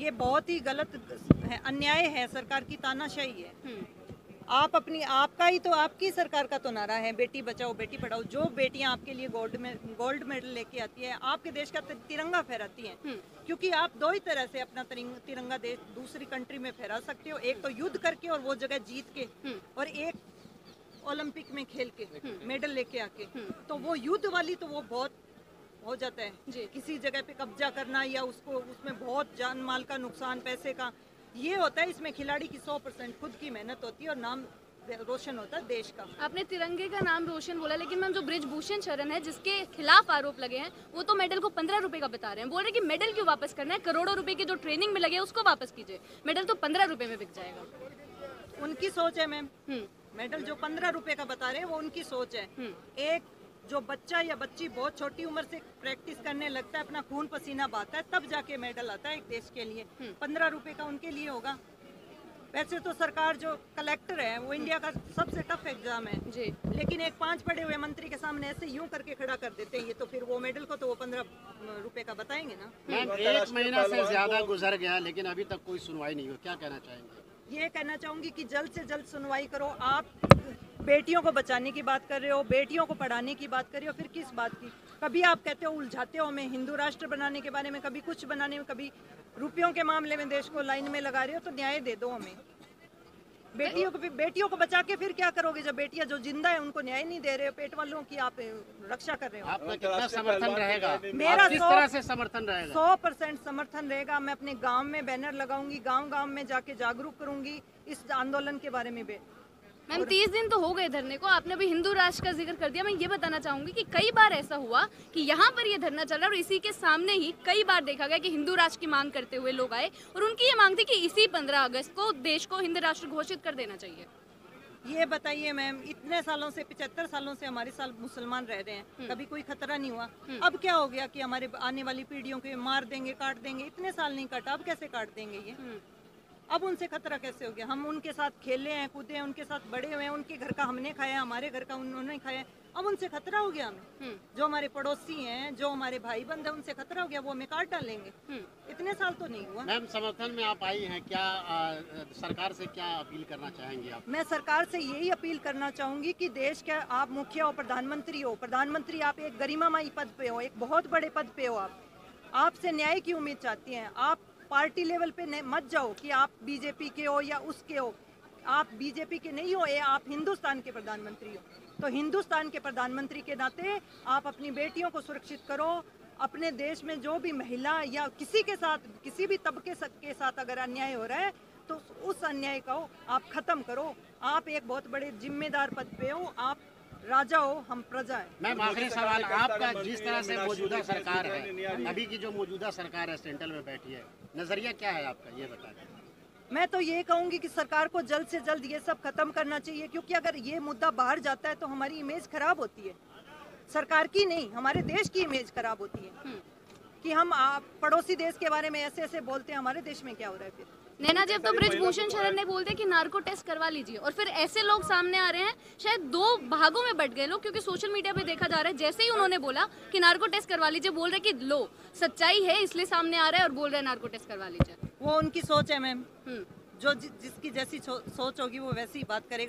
ये बहुत ही गलत है, अन्याय है, सरकार की तानाशाही है। आप अपनी आपका ही तो आपकी सरकार का तो नारा है बेटी बचाओ बेटी पढ़ाओ। जो बेटियां आपके लिए गोल्ड मेडल लेके आती है, आपके देश का तिरंगा फहराती हैं, क्योंकि आप दो ही तरह से अपना तिरंगा देश दूसरी कंट्री में फहरा सकते हो। एक तो युद्ध करके और वो जगह जीत के, और एक ओलंपिक में खेल के मेडल लेके आके। तो वो युद्ध वाली तो वो बहुत हो जाता है, किसी जगह पे कब्जा करना या उसको उसमें बहुत जान माल का नुकसान, पैसे का ये होता है। इसमें खिलाड़ी की 100% खुद की मेहनत होती है और नाम रोशन होता है देश का। आपने तिरंगे का नाम रोशन बोला, लेकिन मैम जो ब्रिजभूषण शरण है जिसके खिलाफ आरोप लगे हैं, वो तो मेडल को 15 रुपए का बता रहे हैं। बोल रहे हैं कि मेडल क्यों वापस करना है, करोड़ों रुपए की जो ट्रेनिंग में लगे हैं उसको वापस कीजिए, मेडल तो 15 रुपए में बिक जाएगा। उनकी सोच है मैम, मेडल जो 15 रुपए का बता रहे हैं वो उनकी सोच है। एक जो बच्चा या बच्ची बहुत छोटी उम्र से प्रैक्टिस करने लगता है, अपना खून पसीना बहाता है, तब जाके मेडल आता है एक देश के लिए। 15 रुपए का उनके लिए होगा। वैसे तो सरकार जो कलेक्टर है वो इंडिया का सबसे टफ एग्जाम है जी, लेकिन एक 5 पढ़े हुए मंत्री के सामने ऐसे यूं करके खड़ा कर देते हैं ये, तो फिर वो मेडल को तो वो 15 रुपए का बताएंगे ना। मैम 1 महीना से ज्यादा गुजर गया लेकिन अभी तक कोई सुनवाई नहीं हुई, क्या कहना चाहेंगे? ये कहना चाहूंगी कि जल्द से जल्द सुनवाई करो। आप बेटियों को बचाने की बात कर रहे हो, बेटियों को पढ़ाने की बात कर रहे हो, फिर किस बात की? कभी आप कहते हो उलझाते हो हमें हिंदू राष्ट्र बनाने के बारे में, कभी कुछ बनाने में, कभी रुपयों के मामले में देश को लाइन में लगा रहे हो। तो न्याय दे दो हमें। बेटियों को बचा के फिर क्या करोगे जब बेटियां जो जिंदा है उनको न्याय नहीं दे रहे हो? पेट वालों की आप रक्षा कर रहे हो। आपका कितना समर्थन रहेगा? मेरा किस तरह से समर्थन रहेगा? 100% समर्थन रहेगा। मैं अपने गांव में बैनर लगाऊंगी, गांव में जाके जागरूक करूंगी इस आंदोलन के बारे में। मैम 30 दिन तो हो गए धरने को, आपने अभी हिंदू राष्ट्र का जिक्र कर दिया। मैं ये बताना चाहूंगी कि कई बार ऐसा हुआ कि यहाँ पर ये धरना चल रहा है और इसी के सामने ही कई बार देखा गया कि हिंदू राष्ट्र की मांग करते हुए लोग आए और उनकी ये मांग थी कि इसी 15 अगस्त को देश को हिंदू राष्ट्र घोषित कर देना चाहिए। ये बताइए मैम, इतने सालों से 75 सालों से हमारे साल मुसलमान रह रहे हैं, कभी कोई खतरा नहीं हुआ। अब क्या हो गया कि हमारे आने वाली पीढ़ियों को मार देंगे, काट देंगे? इतने साल नहीं काटा, अब कैसे काट देंगे ये? अब उनसे खतरा कैसे हो गया? हम उनके साथ खेले हैं, कूदे हैं, उनके साथ बड़े हुए हैं, उनके घर का हमने खाया, हमारे घर का उन्होंने खाया। अब उनसे खतरा हो गया हमें? जो हमारे पड़ोसी हैं, जो हमारे भाई बंद है, उनसे खतरा हो गया, वो हमें काट डालेंगे? इतने साल तो नहीं हुआ। मैम समर्थन में आप आई हैं, क्या सरकार से क्या अपील करना चाहेंगी आप? मैं सरकार से यही अपील करना चाहूंगी कि देश का आप मुखिया हो, प्रधानमंत्री हो। प्रधानमंत्री आप एक गरिमामयी पद पे हो, एक बहुत बड़े पद पे हो। आपसे न्याय की उम्मीद चाहती हैं। आप पार्टी लेवल पे मत जाओ कि आप बीजेपी के हो या उसके हो। आप बीजेपी के नहीं हो, आप हिंदुस्तान के प्रधानमंत्री हो। तो हिंदुस्तान के प्रधानमंत्री के नाते आप अपनी बेटियों को सुरक्षित करो। अपने देश में जो भी महिला या किसी के साथ, किसी भी तबके के साथ अगर अन्याय हो रहा है तो उस अन्याय को आप खत्म करो। आप एक बहुत बड़े जिम्मेदार पद पे हो, आप राजा हो, हम प्रजा है। मैम आखिरी सवाल, आपका जिस तरह से मौजूदा सरकार है, अभी की जो मौजूदा सरकार है सेंट्रल में बैठी है, नजरिया क्या है आपका, ये बता दें। मैं तो ये कहूंगी कि सरकार को जल्द से जल्द ये सब खत्म करना चाहिए, क्योंकि अगर ये मुद्दा बाहर जाता है तो हमारी इमेज खराब होती है। सरकार की नहीं, हमारे देश की इमेज खराब होती है कि हम पड़ोसी देश के बारे में ऐसे ऐसे बोलते हैं। हमारे देश में क्या हो रहा है फिर? नैना जी, अब तो ब्रिजभूषण शरण ने बोलते हैं कि नार्को टेस्ट करवा लीजिए, और फिर ऐसे लोग सामने आ रहे हैं, शायद 2 भागों में बट गए लोग, क्योंकि सोशल मीडिया पे देखा जा रहा है जैसे ही उन्होंने बोला कि नार्को टेस्ट करवा लीजिए, बोल रहे कि लो सच्चाई है इसलिए सामने आ रहा है और बोल रहे हैं नार्को टेस्ट करवा लीजिए। वो उनकी सोच है मैम, जो जिसकी जैसी सोच होगी वो वैसी बात करेगा।